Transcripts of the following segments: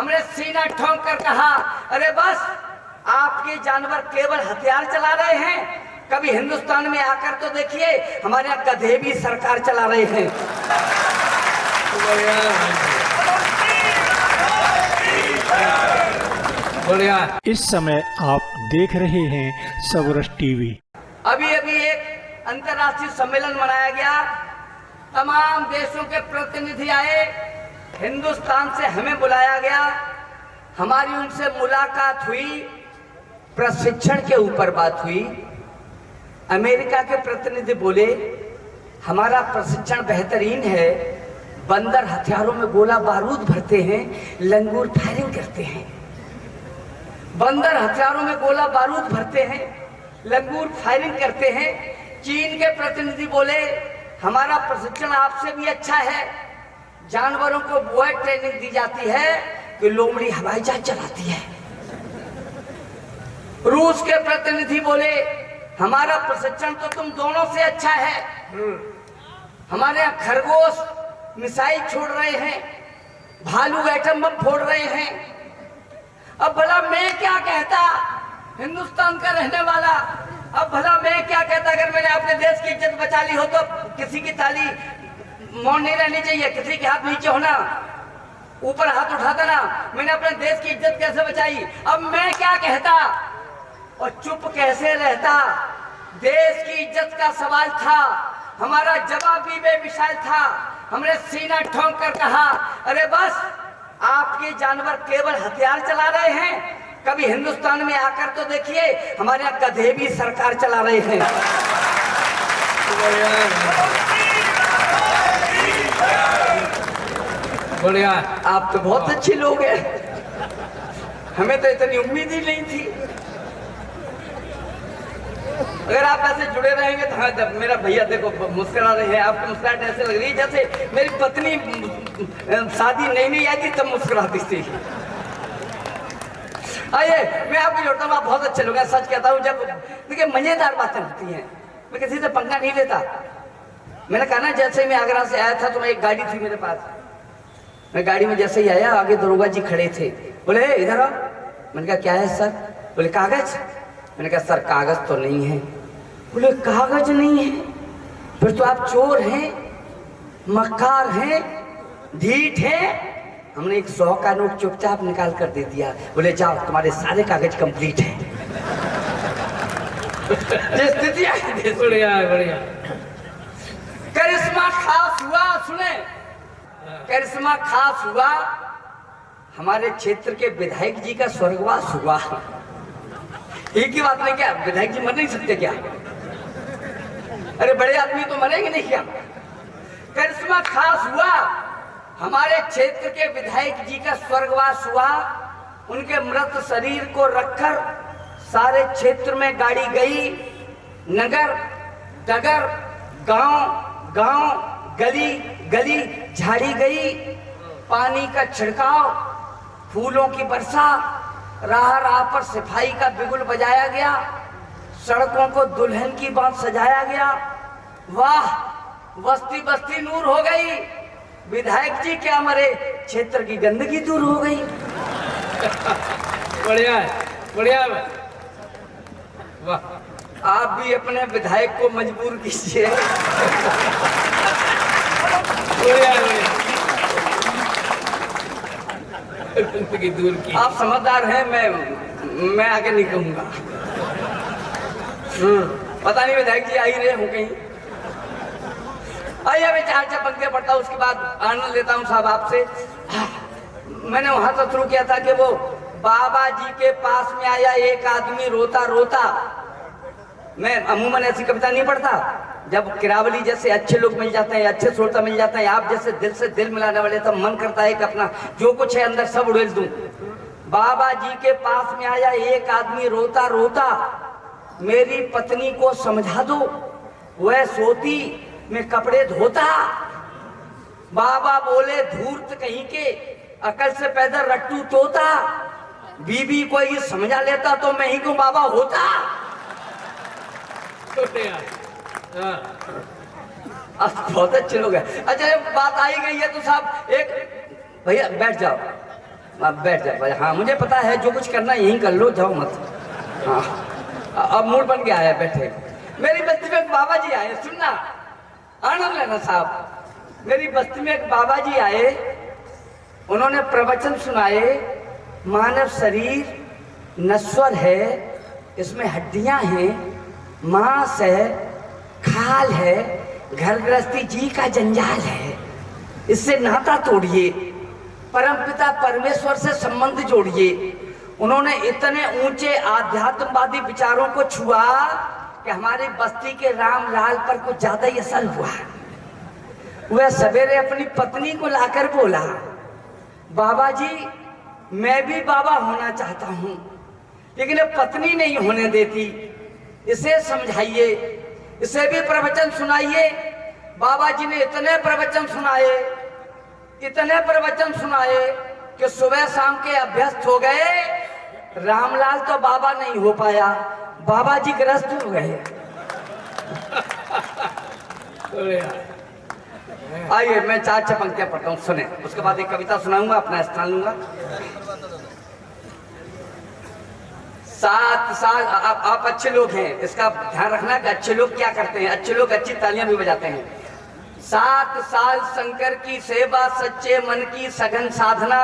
हमने सीना ठोंक कर कहा, अरे बस आपके जानवर केवल हथियार चला रहे हैं, कभी हिंदुस्तान में आकर तो देखिए, हमारे यहाँ गधे भी सरकार चला रहे हैं। बढ़िया। इस समय आप देख रहे हैं सबरस टीवी। अभी अभी एक अंतर्राष्ट्रीय सम्मेलन मनाया गया, तमाम देशों के प्रतिनिधि आए, हिंदुस्तान से हमें बुलाया गया, हमारी उनसे मुलाकात हुई, प्रशिक्षण के ऊपर बात हुई। अमेरिका के प्रतिनिधि बोले हमारा प्रशिक्षण बेहतरीन है, बंदर हथियारों में गोला बारूद भरते हैं, लंगूर फायरिंग करते हैं। बंदर हथियारों में गोला बारूद भरते हैं, लंगूर फायरिंग करते हैं। चीन के प्रतिनिधि बोले हमारा प्रशिक्षण आपसे भी अच्छा है, जानवरों को वो ट्रेनिंग दी जाती है कि लोमड़ी हवाई जहाज चलाती है। रूस के प्रतिनिधि बोले हमारा प्रशिक्षण तो तुम दोनों से अच्छा है, हमारे यहाँ खरगोश मिसाइल छोड़ रहे हैं, भालू एटम बम फोड़ रहे हैं। अब भला मैं क्या कहता, हिंदुस्तान का रहने वाला, अब भला मैं क्या कहता, अगर मैंने अपने देश की इज्जत बचा ली हो तो किसी की ताली मौन नहीं रहनी चाहिए, किसी के हाथ नीचे होना, ऊपर हाथ उठाता ना। मैंने अपने देश की इज्जत कैसे बचाई, अब मैं क्या कहता और चुप कैसे रहता। देश की इज्जत का सवाल था, हमारा जवाब भी बेमिसाल था। हमने सीना ठोंक कर कहा, अरे बस आपके जानवर केवल हथियार चला रहे हैं, कभी हिंदुस्तान में आकर तो देखिए, हमारे यहाँ गधे भी सरकार चला रहे हैं। बढ़िया। आप तो बहुत अच्छे लोग हैं, हमें तो इतनी उम्मीद ही नहीं थी। अगर आप ऐसे जुड़े रहेंगे तो हाँ, जब मेरा भैया देखो मुस्कुरा रहे हैं, आपको मुस्कुराहट ऐसे लग रही है जैसे मेरी पत्नी शादी नहीं आई थी तब मुस्कुराती थी। आइए मैं आपको जोड़ता हूँ, आप बहुत अच्छे लोग हैं, सच कहता हूँ। जब देखिए मजेदार बातें होती हैं, मैं किसी से पंगा नहीं लेता। मैंने कहा ना, जैसे ही मैं आगरा से आया था तो मैं एक गाड़ी थी मेरे पास, मैं गाड़ी में जैसे ही आया, आगे दरोगा जी खड़े थे, बोले इधर आओ। मैंने कहा क्या है सर? बोले कागज। मैंने कहा सर कागज तो नहीं है। बोले कागज नहीं है, फिर तो आप चोर हैं, मक्कार हैं, ढीठ हैं। हमने एक 100 का नोट चुपचाप निकाल कर दे दिया। बोले जाओ तुम्हारे सारे कागज कंप्लीट हैं। स्थिति आई। बढ़िया बढ़िया। करिश्मा खास हुआ, सुने करिश्मा खास हुआ, हमारे क्षेत्र के विधायक जी का स्वर्गवास हुआ। एक ही बात नहीं क्या, विधायक जी मर नहीं सकते क्या? अरे बड़े आदमी तो मरेंगे नहीं क्या? करिश्मा खास हुआ, हमारे क्षेत्र के विधायक जी का स्वर्गवास हुआ। उनके मृत शरीर को रखकर सारे क्षेत्र में गाड़ी गई, नगर डगर, गांव गांव, गली गली झाड़ी गई, पानी का छिड़काव, फूलों की वर्षा, राह राह पर सफाई का बिगुल बजाया गया, सड़कों को दुल्हन की बात सजाया गया। वाह, बस्ती बस्ती नूर हो गई। विधायक जी क्या मरे, क्षेत्र की गंदगी दूर हो गई। बढ़िया बढ़िया। वाह, आप भी अपने विधायक को मजबूर कीजिए। बढ़िया बढ़िया। गंदगी दूर की। आप समझदार हैं, मैं आगे नहीं कहूंगा। पता नहीं विधायक जी आ ही रहे हो कहीं। आइए मैं 4 पंक्तियां पढ़ता हूँ, उसके बाद आनंद लेता हूँ साहब आपसे। मैंने वहां से शुरू किया था कि वो बाबा जी के पास में आया एक आदमी रोता रोता। मैं अमूमन ऐसी कविता नहीं पढ़ता, जब किरावली जैसे अच्छे लोग मिल जाते हैं, अच्छे श्रोता मिल जाते हैं, आप जैसे दिल से दिल मिलाने वाले, तब मन करता है कि अपना जो कुछ है अंदर सब उड़ेल दूं। बाबा जी के पास में आया एक आदमी रोता रोता, मेरी पत्नी को समझा दो, वह सोती मैं कपड़े धोता। बाबा बोले धूर्त कहीं के, अकल से पैदा रट्टू तोता, बीबी को ये समझा लेता तो मैं ही क्यों बाबा होता। बहुत अच्छे लोग हैं। अच्छा बात आई गई है तो साहब एक भैया बैठ जाओ, अब बैठ जाओ भाई। हाँ मुझे पता है, जो कुछ करना यहीं कर लो, जाओ मत। हाँ अब मूड बन गया है, बैठे। मेरी बस्ती में एक बाबा जी आए, सुनना, आनंद लेना साहब। मेरी बस्ती में एक बाबा जी आए, उन्होंने प्रवचन सुनाए। मानव शरीर नश्वर है, इसमें हड्डियां हैं, मांस है, खाल है, घर गृहस्थी जी का जंजाल है, इससे नाता तोड़िए, परमपिता परमेश्वर से संबंध जोड़िए। उन्होंने इतने ऊंचे आध्यात्मवादी विचारों को छुआ कि हमारी बस्ती के रामलाल पर कुछ ज्यादा ही असर हुआ। वह सवेरे अपनी पत्नी को लाकर बोला, बाबा जी मैं भी बाबा होना चाहता हूँ, लेकिन ये पत्नी नहीं होने देती, इसे समझाइए, इसे भी प्रवचन सुनाइए। बाबा जी ने इतने प्रवचन सुनाए, इतने प्रवचन सुनाए कि सुबह शाम के अभ्यस्त हो गए। रामलाल तो बाबा नहीं हो पाया, बाबा जी ग्रस्त हो गए। आइए मैं 4 पंक्तियां पढ़ता हूँ, सुने, उसके बाद एक कविता सुनाऊंगा, अपना स्थान लूंगा। 7 साल आप अच्छे लोग हैं, इसका ध्यान रखना कि अच्छे लोग क्या करते हैं। अच्छे लोग अच्छी तालियां भी बजाते हैं। 7 साल शंकर की सेवा, सच्चे मन की सघन साधना,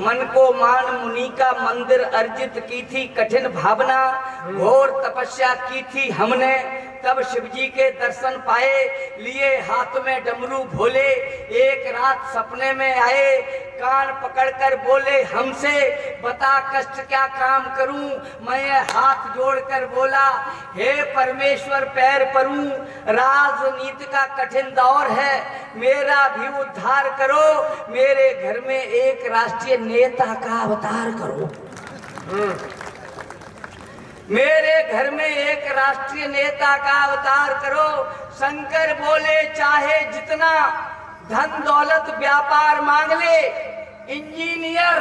मन को मान मुनि का मंदिर अर्जित की थी कठिन भावना, घोर तपस्या की थी हमने, तब शिवजी के दर्शन पाए, लिए हाथ में डमरू भोले, एक रात सपने में आए, कान पकड़कर बोले हमसे, बता कष्ट क्या काम करूं। मैं हाथ जोड़कर बोला, हे परमेश्वर पैर परूं, राजनीति का कठिन दौर है, मेरा भी उद्धार करो, मेरे घर में एक राष्ट्रीय नेता का अवतार करो। मेरे घर में एक राष्ट्रीय नेता का अवतार करो। शंकर बोले चाहे जितना धन दौलत व्यापार मांग ले, इंजीनियर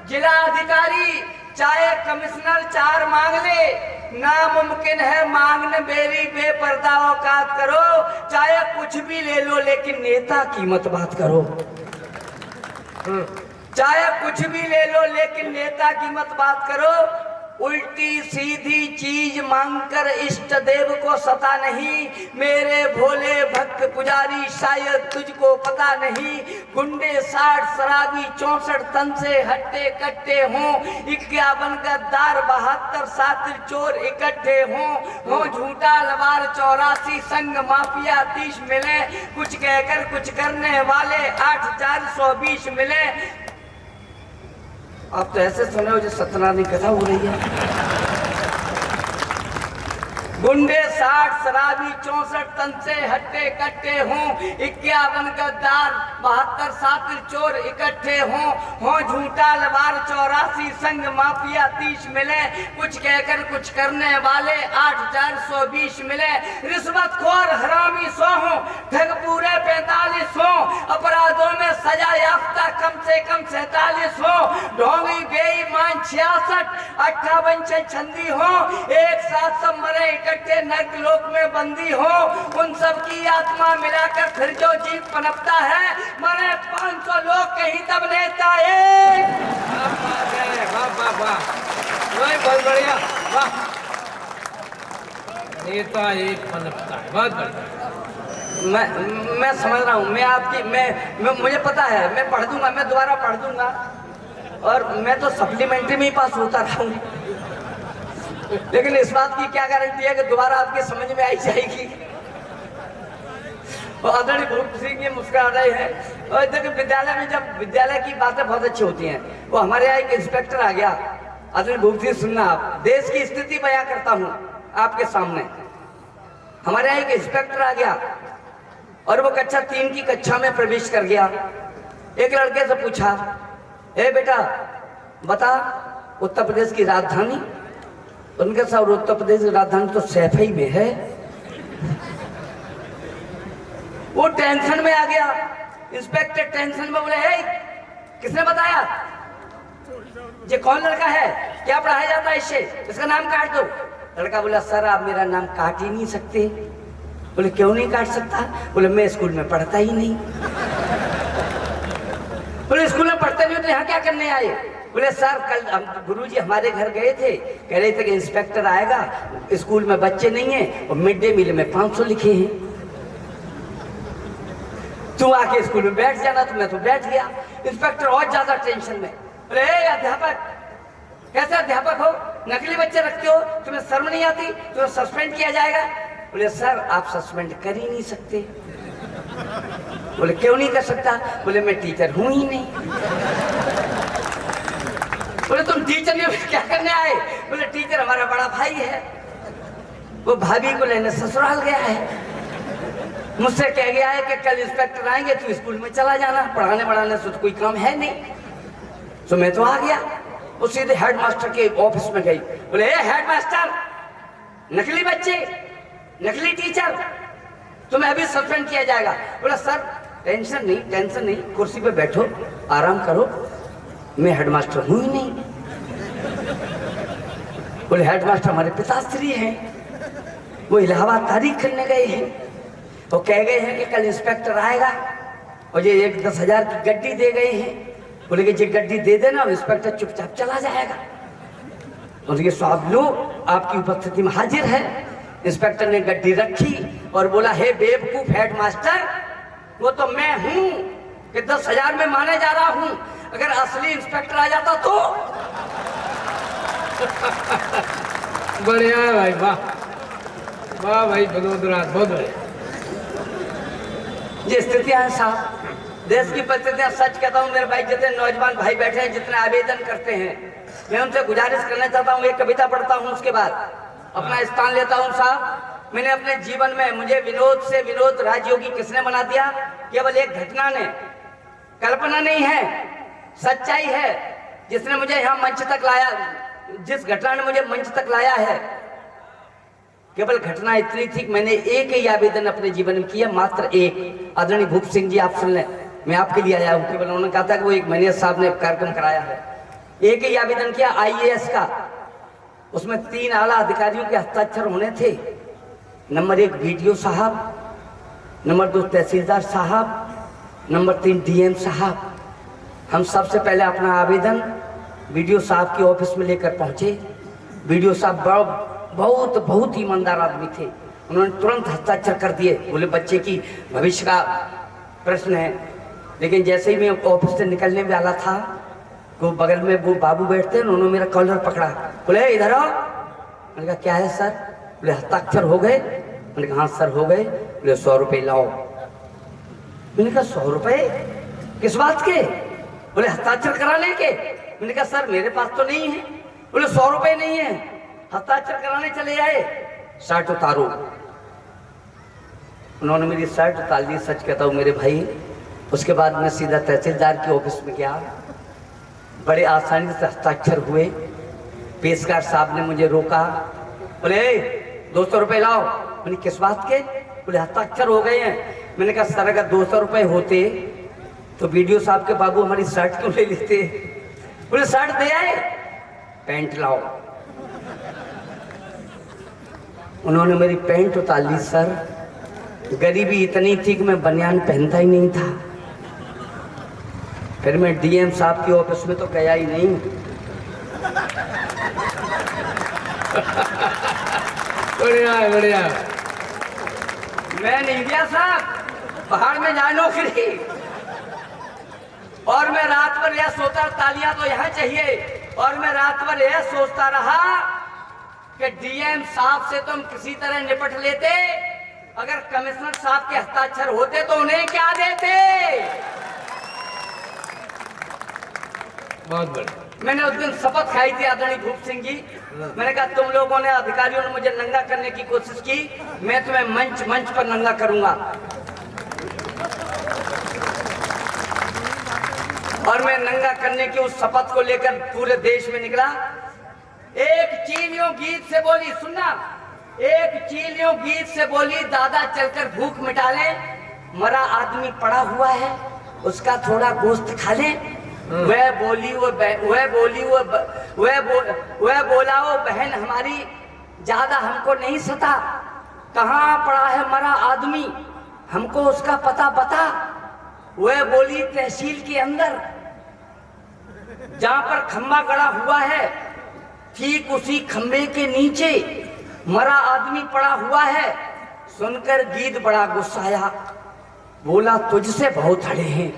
जिला अधिकारी चाहे कमिश्नर 4 मांग ले, नामुमकिन है मांगने मेरी बेपर्दा औकात करो, चाहे कुछ भी ले लो लेकिन नेता की मत बात करो। चाहे कुछ भी ले लो लेकिन नेता की मत बात करो। उल्टी सीधी चीज मांगकर इष्ट देव को सता नहीं, मेरे भोले भक्त पुजारी शायद तुझको पता नहीं। गुंडे 60 शराबी 64 तन से हट्टे कट्टे हों, 51 गद्दार 72 सातिर चोर इकट्ठे हों, झूठा लवार 84 संग माफिया 30 मिले, कुछ कहकर कुछ करने वाले 8420 मिले। आप तो ऐसे सुने हो जो सत्यनारायण कथा हो रही है। गुंडे 60 शराबी 64 तन से हट्टे कट्टे हों, 51 गद्दार 72 सातिर चोर इकट्ठे हों, झूठा लवार 84 संग माफिया 30 मिले, कुछ कहकर कुछ करने वाले 8420 मिले। रिश्वतखोर हरामी 100 हों, ठग पूरे 45 हों, अपराधों में सजा याफ्ता कम से कम 47 हों, ढोंगी बेईमान 66 58 छंदी हों, एक साथ सब मरे इकट्ठे नरक लोक में बंदी हो, उन सब की आत्मा मिलाकर फिर जो जीव पनपता है, मरे 500 लोग कहीं तब नेता एक। बहुत बढ़िया, वाह। नेता एक पनपता है, बहुत बढ़िया। मैं समझ रहा हूँ, मैं आपकी मैं मुझे पता है, मैं पढ़ दूंगा, मैं दोबारा पढ़ दूंगा, और मैं तो सप्लीमेंट्री में ही पास होता रहा हूँ, लेकिन इस बात की क्या गारंटी है कि दोबारा आपके समझ में आई जाएगी। और आदरणीय भूप सिंह ये मुस्कुरा रहे हैं। और देखिए विद्यालय में जब विद्यालय की बातें बहुत अच्छी होती हैं, वो हमारे यहाँ एक इंस्पेक्टर आ गया। आदरणीय भूप सिंह सुनना, आप देश की स्थिति बयां करता हूँ आपके सामने। हमारे यहाँ एक इंस्पेक्टर आ गया और वो कक्षा 3 की कक्षा में प्रवेश कर गया। एक लड़के से पूछा, ए बेटा बता उत्तर प्रदेश की राजधानी। उनके साथ उत्तर प्रदेश की राजधानी तो सैफई में है। वो टेंशन में आ गया, इंस्पेक्टर टेंशन में बोले, हे किसने बताया, ये कौन लड़का है, क्या पढ़ाया जाता है इससे, इसका नाम काट दो। लड़का बोला, सर आप मेरा नाम काट ही नहीं सकते। बोले क्यों नहीं काट सकता? बोले मैं स्कूल में पढ़ता ही नहीं। बोले स्कूल में पढ़ते नहीं हो तो यहाँ क्या करने आए? बोले सर कल हम गुरुजी हमारे घर गए थे, कह रहे थे कि इंस्पेक्टर आएगा, स्कूल में बच्चे नहीं हैं और मिड डे मील में 500 लिखे हैं, तू आके स्कूल में बैठ जाना। तो मैं तो बैठ गया। इंस्पेक्टर और ज्यादा टेंशन में, बोले अध्यापक कैसे अध्यापक हो, नकली बच्चे रखते हो, तुम्हें शर्म नहीं आती, तुम्हें सस्पेंड किया जाएगा। बोले सर आप सस्पेंड कर ही नहीं सकते। बोले क्यों नहीं कर सकता? बोले मैं टीचर हूं ही नहीं। बोले तुम टीचर क्या करने आए? बोले टीचर हमारा बड़ा भाई है, वो भाभी को लेने ससुराल गया है, मुझसे कह गया है कि कल इंस्पेक्टर आएंगे, तू स्कूल में चला जाना, पढ़ाने बढ़ाने से तो कोई काम है नहीं। तो मैं तो आ गया। वो सीधे हेडमास्टर के ऑफिस में गई। बोले हेडमास्टर, नकली बच्चे, नकली टीचर, तुम्हें अभी सस्पेंड किया जाएगा। बोला सर टेंशन नहीं, कुर्सी पे बैठो, आराम करो, मैं हेडमास्टर हूं ही नहीं। बोले हेडमास्टर हमारे पिताश्री हैं, वो इलाहाबाद तारीख करने गए हैं, वो कह गए हैं कि कल इंस्पेक्टर आएगा और ये 10,000 की गड्डी दे गए हैं। बोले कि ये गड्डी दे देना, इंस्पेक्टर चुपचाप चला जाएगा। उनके साहब लो आपकी उपस्थिति में हाजिर है। इंस्पेक्टर ने गड्डी रखी और बोला हे बेवकूफ हेडमास्टर, वो तो मैं हूं कि 10,000 में माने जा रहा हूं, अगर असली इंस्पेक्टर आ जाता तो। बढ़िया है भाई, वाह वाह भाई, बलोदरा बहुत बढ़िया। ये स्थितियां हैं साहब, देश की परिस्थितियां। सच कहता हूँ मेरे भाई, जितने नौजवान भाई बैठे हैं, जितने आवेदन करते हैं, मैं उनसे गुजारिश करना चाहता हूँ, एक कविता पढ़ता हूँ, उसके बाद अपना स्थान लेता हूँ। साहब मैंने अपने जीवन में, मुझे विनोद से विनोद राजयोगी किसने बना दिया? केवल एक घटना ने, कल्पना नहीं है, सच्चाई है, जिसने मुझे यहाँ मंच तक लाया, जिस घटना ने मुझे मंच तक लाया है। केवल घटना इतनी थी कि मैंने एक ही आवेदन अपने जीवन में किया, मात्र एक। आदरणीय भूप सिंह जी आप सुन लें, मैं आपके लिए आया हूँ। केवल उन्होंने कहा था कि वो एक मैनेजर साहब ने कार्यक्रम कराया है, एक ही आवेदन किया IAS का। उसमें 3 आला अधिकारियों के हस्ताक्षर होने थे। नंबर 1 BDO साहब, नंबर 2 तहसीलदार साहब, नंबर 3 DM साहब। हम सबसे पहले अपना आवेदन BDO साहब के ऑफिस में लेकर पहुंचे। BDO साहब बहुत ईमानदार आदमी थे, उन्होंने तुरंत हस्ताक्षर कर दिए। बोले बच्चे की भविष्य का प्रश्न है। लेकिन जैसे ही मैं ऑफिस से निकलने वाला था, वो बगल में वो बाबू बैठते हैं, उन्होंने मेरा कॉलर पकड़ा, बोले इधर आओ। मैंने कहा क्या है सर? बोले हस्ताक्षर हो गए? मैंने कहा हाँ सर हो गए। बोले 100 रुपये लाओ। मैंने कहा 100 रुपये किस बात के? बोले हस्ताक्षर कराने के। मैंने कहा सर मेरे पास तो नहीं है। बोले 100 रुपये नहीं है, हस्ताक्षर कराने चले आए, शर्ट उतारो। उन्होंने मेरी शर्ट उतार दी। सच कहता हूँ मेरे भाई, उसके बाद मैं सीधा तहसीलदार के ऑफिस में गया, बड़े आसानी से हस्ताक्षर हुए। पेशकार साहब ने मुझे रोका, बोले 200 रुपये लाओ। मैंने किस बात के? बोले हस्ताक्षर हो गए हैं। मैंने कहा सर अगर 200 रुपये होते तो BDO साहब के बाबू हमारी शर्ट क्यों ले लेते? बोले शर्ट दे आए, पैंट लाओ। उन्होंने मेरी पैंट उतार ली। सर गरीबी इतनी थी कि मैं बनियान पहनता ही नहीं था। फिर मैं DM साहब के ऑफिस में तो गया ही नहीं। बढ़िया है, बढ़िया। मैं नहीं गया साहब, पहाड़ में जाए नौकरी। और मैं रात भर यह सोता, तालियां तो यहाँ चाहिए, और मैं रात भर यह सोचता रहा कि DM साहब से तुम किसी तरह निपट लेते, अगर कमिश्नर साहब के हस्ताक्षर होते तो उन्हें क्या देते। बहुत बढ़िया। मैंने उस दिन शपथ खाई थी आदरणीय भूप सिंह जी, मैंने कहा तुम लोगों ने, अधिकारियों ने मुझे नंगा करने की कोशिश की, मैं तुम्हें मंच पर नंगा करूंगा। और मैं नंगा करने की उस शपथ को लेकर पूरे देश में निकला। एक चीलियों गीत से बोली, सुनना, एक चीलियों गीत से बोली दादा चलकर भूख मिटा ले, मरा आदमी पड़ा हुआ है उसका थोड़ा गोश्त खा ले। वह बोला वो बहन हमारी ज्यादा हमको नहीं सता, कहाँ पड़ा है मरा आदमी हमको उसका पता बता। वह बोली तहसील के अंदर। जहां पर खंबा गड़ा हुआ है ठीक उसी खंबे के नीचे मरा आदमी पड़ा हुआ है। सुनकर गीद बड़ा गुस्साया, बोला तुझसे बहुत अड़े हैं,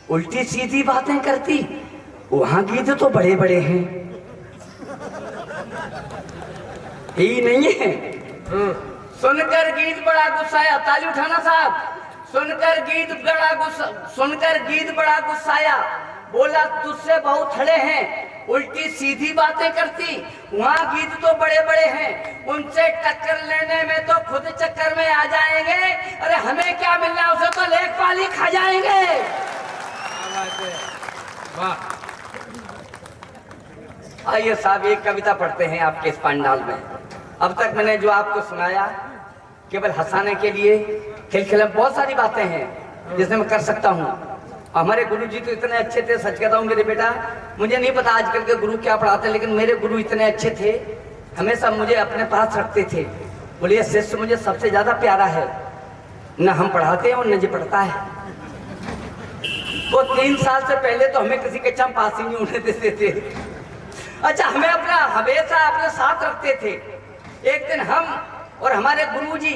उल्टी सीधी बातें करती, वहां गीद तो बड़े बड़े हैं। ही नहीं है। सुनकर गीत बड़ा गुस्साया, ताली उठाना साहब। सुनकर गीत बड़ा गुस्साया, बोला तुझसे बहुत खड़े हैं, उल्टी सीधी बातें करती, वहां गीत तो बड़े बड़े हैं, उनसे टक्कर लेने में तो खुद चक्कर में आ जाएंगे। अरे हमें क्या मिलना, उसे तो लेखपाली खा जाएंगे। वाह। आइए साहब एक कविता पढ़ते हैं आपके इस पंडाल में। अब तक मैंने जो आपको सुनाया केवल हंसाने के लिए, खिलखिला बहुत सारी बातें हैं जिसमें मैं कर सकता हूँ। हमारे गुरुजी तो इतने अच्छे थे, सच कहता हूँ मेरे बेटा, मुझे नहीं पता आजकल के गुरु क्या पढ़ाते, लेकिन मेरे गुरु इतने अच्छे थे, हमेशा मुझे अपने पास रखते थे। बोले शिष्य मुझे सबसे ज्यादा प्यारा है, न हम पढ़ाते हैं और न जी पढ़ता है। वो 3 साल से पहले तो हमें किसी कक्षा में पास ही नहीं होने देते थे। अच्छा, हमें अपना हमेशा अपने साथ रखते थे। एक दिन हम और हमारे गुरुजी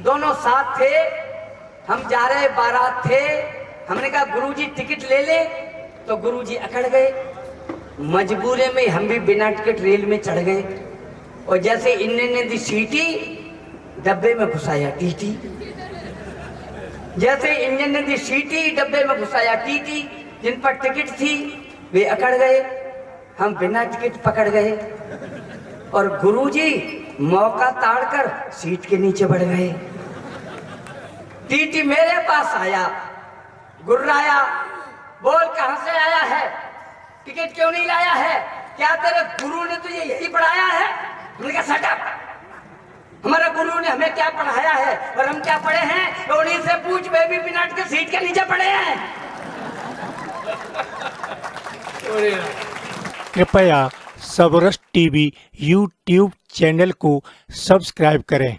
दोनों साथ थे, हम जा रहे बारात थे। हमने कहा गुरुजी टिकट ले ले, तो गुरुजी अकड़ गए। मजबूरी में हम भी बिना टिकट रेल में चढ़ गए, और जैसे इन्होंने दी सीटी, डब्बे में घुसाया टीटी। जैसे इंजन ने दी सीटी, डब्बे में घुसाया टीटी। जिन पर टिकट थी वे अकड़ गए, हम बिना टिकट पकड़ गए, और गुरुजी मौका ताड़कर सीट के नीचे बढ़ गए। टीटी मेरे पास आया, गुर्राया, बोल कहां से आया है, टिकट क्यों नहीं लाया है, क्या तेरे गुरु ने तुझे यही पढ़ाया है? मैंने कहा सट अप, हमारे गुरु ने हमें क्या पढ़ाया है और हम क्या पढ़े हैं, तो उन्हीं से पूछ, बेबी बिना के सीट के नीचे पढ़े हैं। कृपया सबरस टीवी यूट्यूब चैनल को सब्सक्राइब करें।